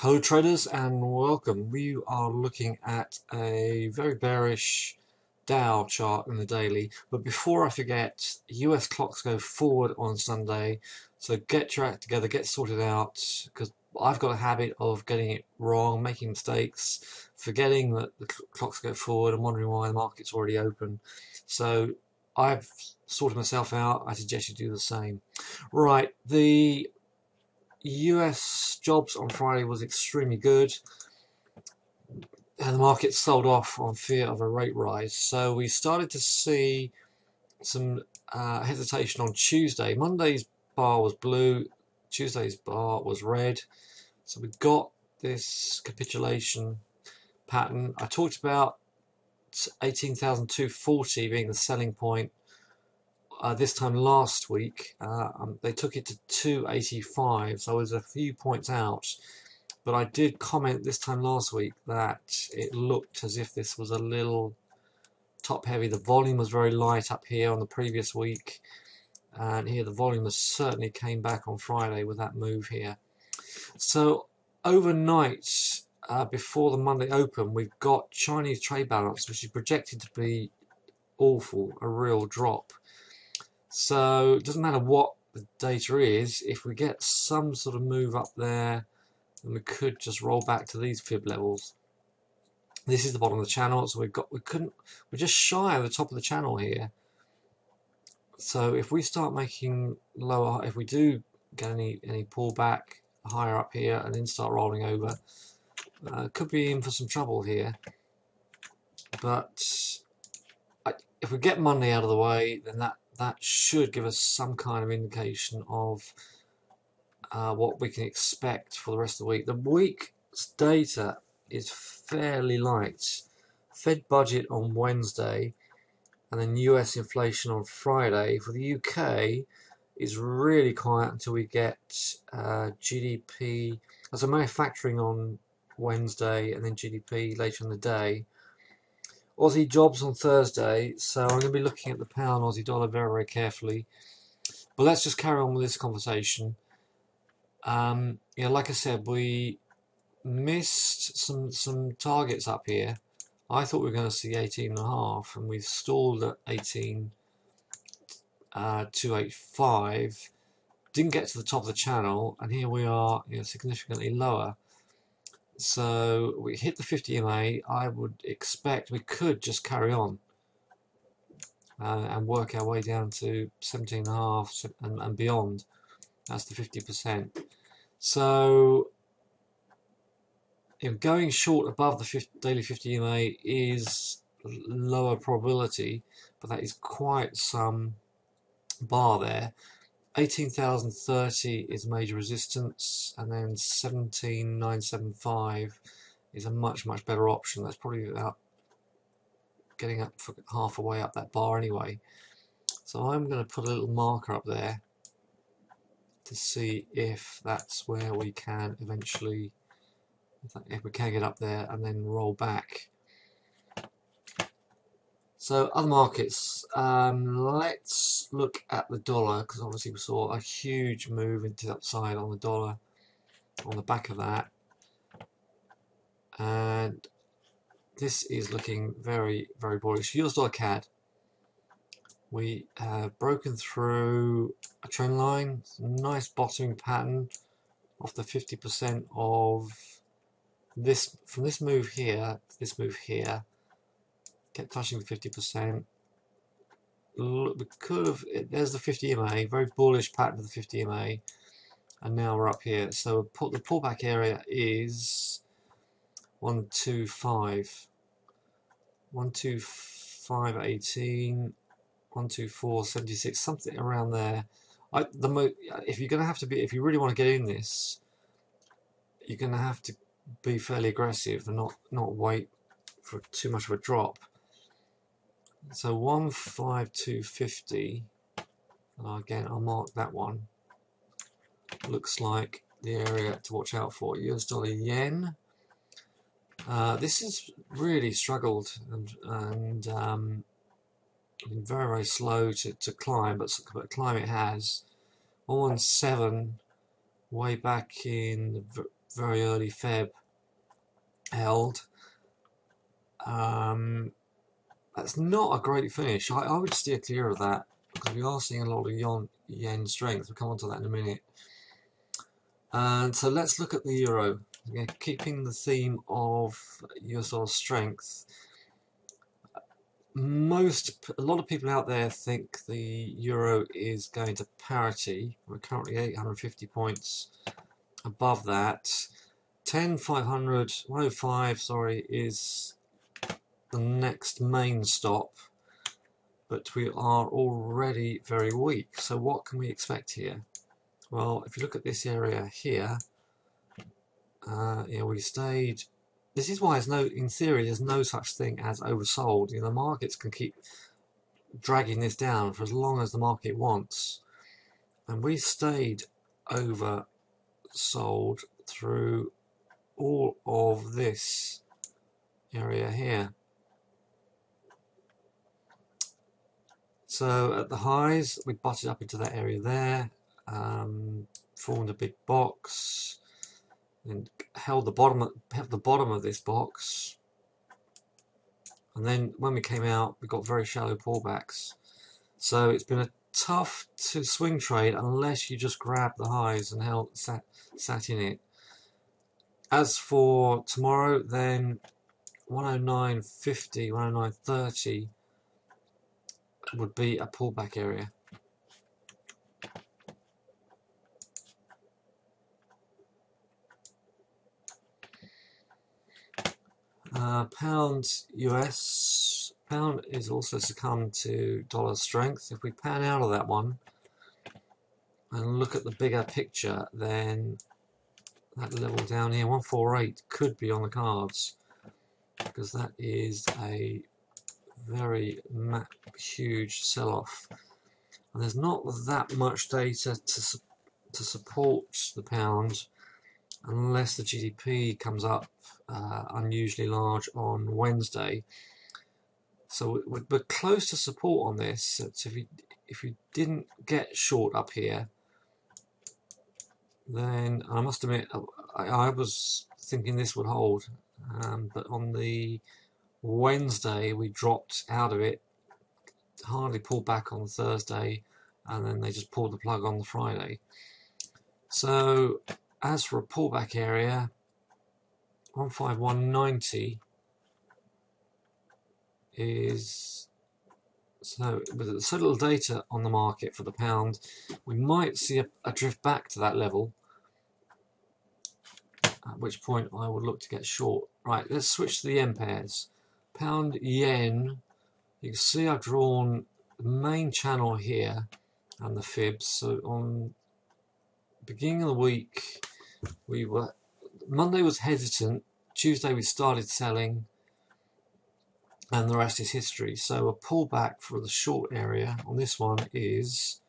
Hello traders and welcome. We are looking at a very bearish Dow chart in the daily, but before I forget, US clocks go forward on Sunday, so get your act together, get sorted out, because I've got a habit of getting it wrong, making mistakes, forgetting that the clocks go forward and wondering why the market's already open. So I've sorted myself out. I suggest you do the same. Right, the US jobs on Friday was extremely good, and the market sold off on fear of a rate rise. So we started to see some hesitation on Tuesday. Monday's bar was blue, Tuesday's bar was red. So we got this capitulation pattern. I talked about 18,240 being the selling point this time last week. They took it to 285, so I was a few points out. But I did comment this time last week that it looked as if this was a little top heavy. The volume was very light up here on the previous week, and here the volume has certainly came back on Friday with that move here. So overnight, before the Monday open, we've got Chinese trade balance, which is projected to be awful, a real drop. So it doesn't matter what the data is, if we get some sort of move up there, then we could just roll back to these fib levels. This is the bottom of the channel, so we're just shy of the top of the channel here. So if we start making lower, if we do get any pullback higher up here and then start rolling over, could be in for some trouble here. But if we get Monday out of the way, then that should give us some kind of indication of what we can expect for the rest of the week. The week's data is fairly light. Fed budget on Wednesday, and then US inflation on Friday. For the UK, is really quiet until we get GDP, as a manufacturing on Wednesday, and then GDP later in the day. Aussie jobs on Thursday, so I'm going to be looking at the pound Aussie dollar very, very carefully. But let's just carry on with this conversation. Like I said, we missed some targets up here. I thought we were going to see 18.5, and we stalled at 18.285. Didn't get to the top of the channel, and here we are, significantly lower. So we hit the 50 MA. I would expect we could just carry on and work our way down to 17.5 and beyond. That's the 50%. So going short above the daily 50 MA is lower probability, but that is quite some bar there. 18,030 is major resistance, and then 17,975 is a much better option. That's probably about getting up for half a way up that bar anyway. So I'm going to put a little marker up there to see if that's where we can eventually, if we can get up there and then roll back. So other markets, let's look at the dollar, because obviously we saw a huge move into the upside on the dollar on the back of that, and this is looking very, very bullish. US dollar CAD, we have broken through a trend line, nice bottoming pattern off the 50% of this, from this move here to this move here. Kept touching the 50%. We could have, there's the 50 MA, very bullish pattern of the 50 MA, and now we're up here. So the pullback area is 125, 125.18, 124.76, something around there. If you're going to have to be, if you really want to get in this, you're going to have to be fairly aggressive and not wait for too much of a drop. So 15250, again I'll mark that one, looks like the area to watch out for. US dollar yen, this has really struggled and been very, very slow to climb, but climb it has. 117 way back in very early Feb held. That's not a great finish. I would steer clear of that because we are seeing a lot of yen strength. We'll come on to that in a minute. And so let's look at the euro. Again, keeping the theme of US dollar strength. A lot of people out there think the euro is going to parity. We're currently 850 points above that. 105, sorry, is the next main stop, but we are already very weak. So what can we expect here? Well, if you look at this area here, we stayed. This is why in theory, there's no such thing as oversold. The markets can keep dragging this down for as long as the market wants, and we stayed oversold through all of this area here. So at the highs, we butted up into that area there, formed a big box, and held the bottom of this box. And then when we came out, we got very shallow pullbacks. So it's been a tough to swing trade unless you just grab the highs and sat in it. As for tomorrow, then 109.50, 109.30 would be a pullback area. Pound US. Pound is also succumbed to dollar strength. If we pan out of that one and look at the bigger picture, then that level down here, 148, could be on the cards, because that is a very huge sell-off, and there's not that much data to support the pound unless the GDP comes up unusually large on Wednesday. So we're close to support on this. So if you didn't get short up here, then I must admit I was thinking this would hold, but on the Wednesday we dropped out of it, hardly pulled back on Thursday, and then they just pulled the plug on the Friday. So as for a pullback area, 151.90 is, so with so little data on the market for the pound, we might see a drift back to that level, at which point I would look to get short. Right, let's switch to the yen pairs. Pound yen, you can see I've drawn the main channel here and the fibs. So on beginning of the week, Monday was hesitant, Tuesday we started selling, and the rest is history. So a pullback for the short area on this one is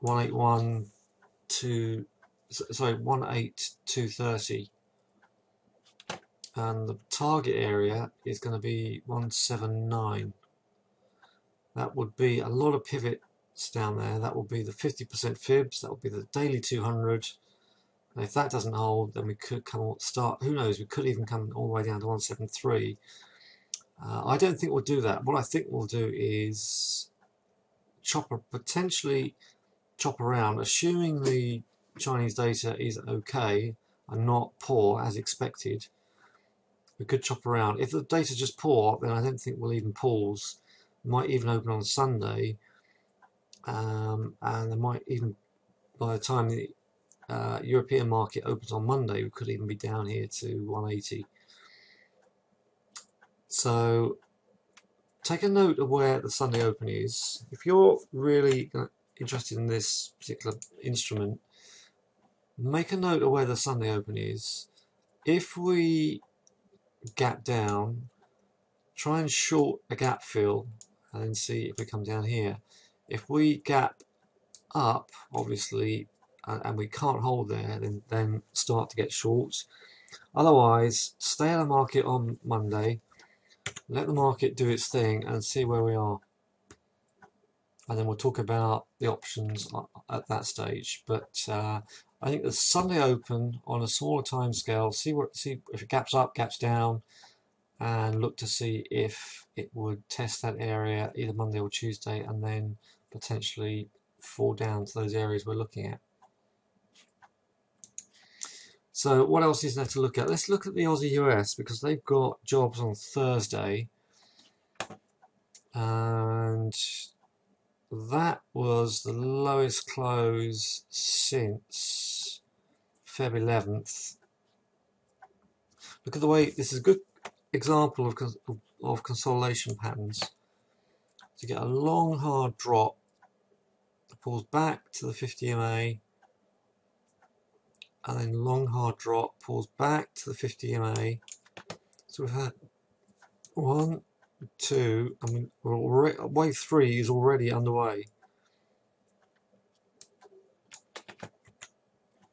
18230, and the target area is going to be 179. That would be a lot of pivots down there. That will be the 50% fibs, that will be the daily 200, and if that doesn't hold, then we could who knows, we could even come all the way down to 173. I don't think we'll do that. What I think we'll do is potentially chop around, assuming the Chinese data is okay and not poor as expected. We could chop around. If the data just poor, then I don't think we'll even pause. We might even open on Sunday, and there might even, by the time the European market opens on Monday, we could even be down here to 180. So take a note of where the Sunday open is. If you're really interested in this particular instrument, make a note of where the Sunday open is. If we gap down, try and short a gap fill and then see if we come down here. If we gap up, obviously, and we can't hold there, then start to get short. Otherwise, stay in the market on Monday, let the market do its thing and see where we are, and then we'll talk about the options at that stage. But I think the Sunday open on a smaller time scale, see if it gaps up, gaps down, and look to see if it would test that area either Monday or Tuesday, and then potentially fall down to those areas we're looking at. So what else is there to look at? Let's look at the Aussie US, because they've got jobs on Thursday, and that was the lowest close since Feb 11th. Look at the way, this is a good example of consolidation patterns. So you get a long hard drop that pulls back to the 50 MA, and then long hard drop pulls back to the 50 MA. So we've had 1, 2, I mean, wave 3 is already underway.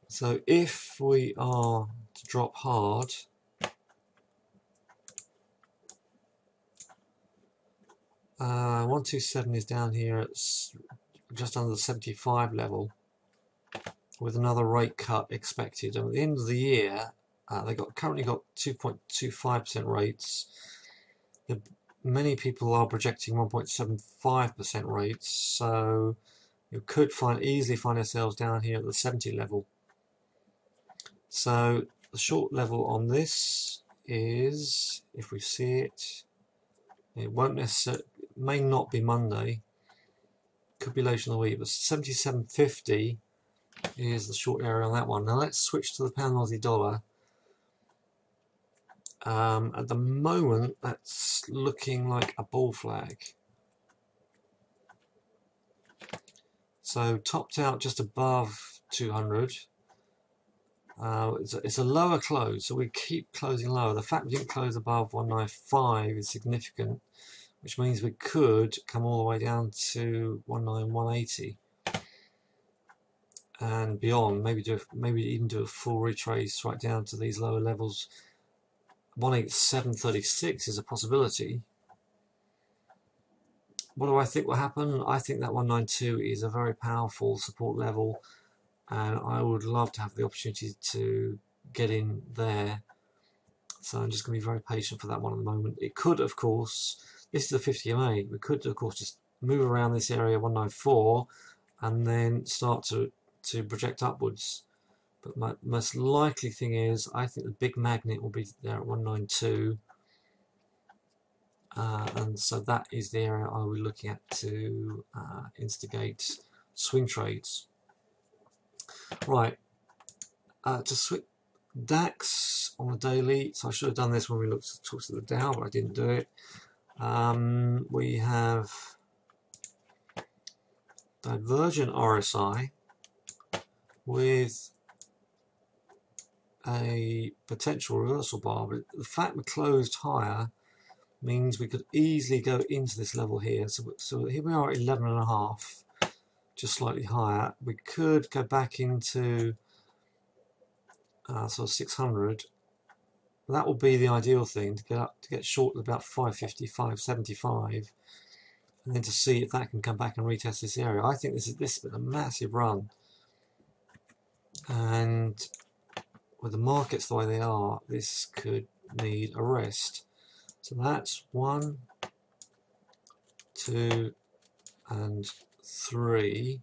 So if we are to drop hard, uh, 127 is down here at just under the 75 level, with another rate cut expected. And at the end of the year, they currently got 2.25% rates. Many people are projecting 1.75% rates, so you could easily find ourselves down here at the 70 level. So the short level on this is, if we see it, it won't necessarily, may not be Monday, could be later in the week, but 77.50 is the short area on that one. Now let's switch to the pound Aussie dollar. At the moment, that's looking like a bull flag. So topped out just above 200. It's a lower close, so we keep closing lower. The fact we didn't close above 195 is significant, which means we could come all the way down to 180 and beyond. Maybe even do a full retrace right down to these lower levels. 187.36 is a possibility. What do I think will happen? I think that 192 is a very powerful support level, and I would love to have the opportunity to get in there. So I'm just going to be very patient for that one at the moment. It could, of course, this is the 50 MA, we could, of course, just move around this area 194 and then start to project upwards. But my most likely thing is, I think the big magnet will be there at 192. And so that is the area I will be looking at to instigate swing trades. Right, to switch DAX on the daily, so I should have done this when we talked at the Dow, but I didn't do it. We have divergent RSI with a potential reversal bar, but the fact we closed higher means we could easily go into this level here. So here we are at 11.5, just slightly higher. We could go back into sort of 600. That would be the ideal thing, to get short at about 550, 575, and then to see if that can come back and retest this area. I think this has been a massive run, and with the markets the way they are, this could need a rest. So that's 1, 2, and 3.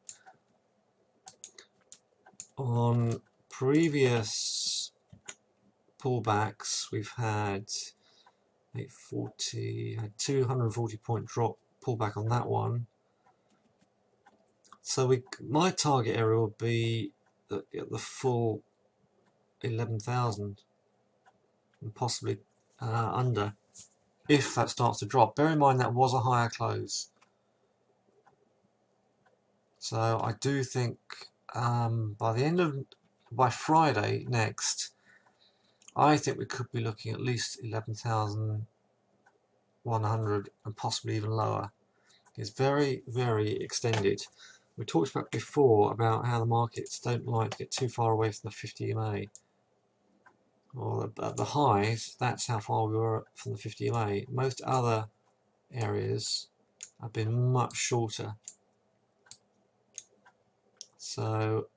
On previous pullbacks, we've had 840, had 240 point drop pullback on that one. So my target area would be the full 11,000 and possibly under, if that starts to drop. Bear in mind that was a higher close. So I do think by Friday next, I think we could be looking at least 11,100 and possibly even lower. It's very, very extended. We talked about before about how the markets don't like to get too far away from the 50 MA. Or at the highs, that's how far we were from the 50 MA. Most other areas have been much shorter. So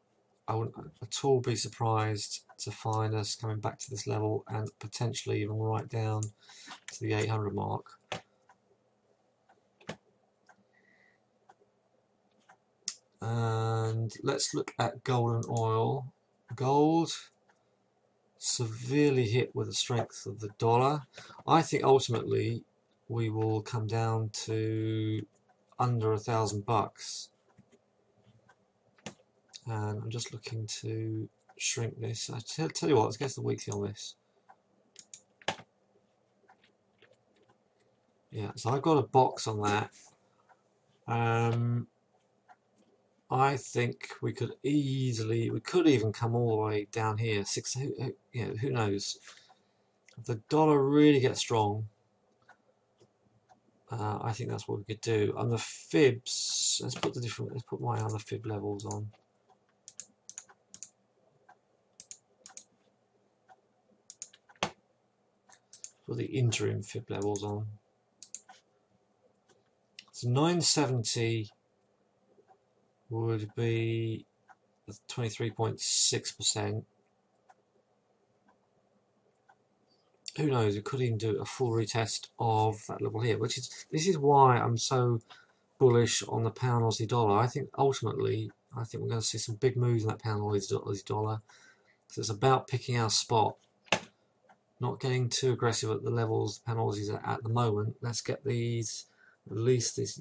I wouldn't at all be surprised to find us coming back to this level and potentially even right down to the 800 mark. And let's look at gold and oil. Gold severely hit with the strength of the dollar. I think ultimately we will come down to under $1,000. And I'm just looking to shrink this. I tell you what, let's go to the weekly on this. Yeah, so I've got a box on that. I think we could even come all the way down here. Who knows? If the dollar really gets strong, I think that's what we could do. On the fibs, let's put my other fib levels on. Put the interim fib levels on. So 970 would be 23.6%. Who knows? We could even do a full retest of that level here, this is why I'm so bullish on the pound Aussie dollar. I think ultimately, we're going to see some big moves in that pound Aussie dollar. So it's about picking our spot, not getting too aggressive at the levels the pound Aussies are at the moment. Let's get at least this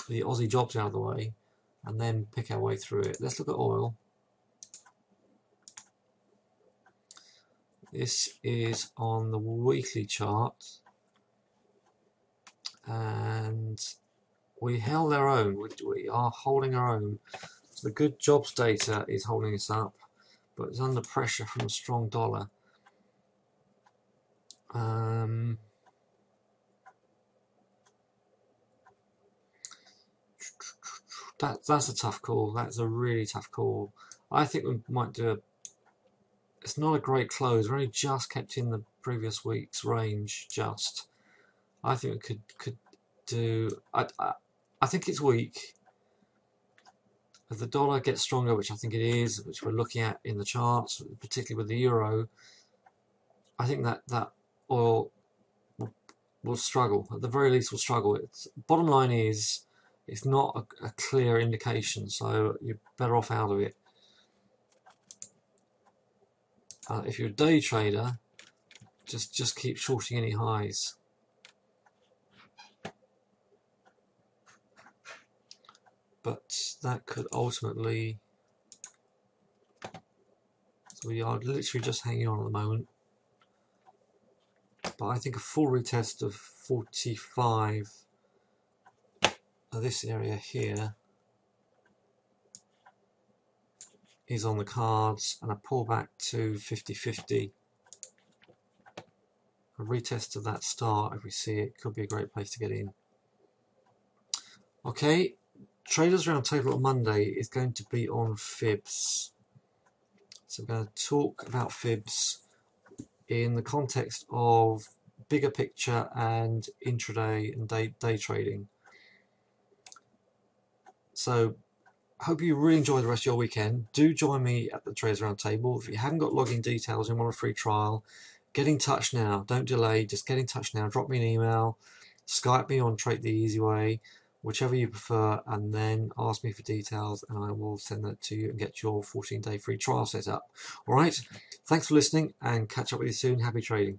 the Aussie jobs out of the way, and then pick our way through it. Let's look at oil. This is on the weekly chart, and we held our own. We are holding our own. So the good jobs data is holding us up, but it's under pressure from a strong dollar. That's a tough call. That's a really tough call. I think we might do it's not a great close. We're only just kept in the previous week's range. Just, I think we could do. I think it's weak. If the dollar gets stronger, which I think it is, which we're looking at in the charts, particularly with the euro, I think that oil will struggle. At the very least, will struggle. Bottom line is, it's not a clear indication, so you're better off out of it. If you're a day trader, just keep shorting any highs. But that could ultimately, so we are literally just hanging on at the moment. But I think a full retest of 45, this area here, is on the cards, and a pullback to 50-50. A retest of that start, if we see it, could be a great place to get in. Okay, Traders Roundtable on Monday is going to be on fibs. So we're going to talk about fibs in the context of bigger picture and intraday and day trading. So hope you really enjoy the rest of your weekend. Do join me at the Traders Roundtable. If you haven't got login details and want a free trial, get in touch now. Don't delay. Just get in touch now. Drop me an email. Skype me on Trade the Easy Way, whichever you prefer, and then ask me for details, and I will send that to you and get your 14-day free trial set up. All right. Thanks for listening, and catch up with you soon. Happy trading.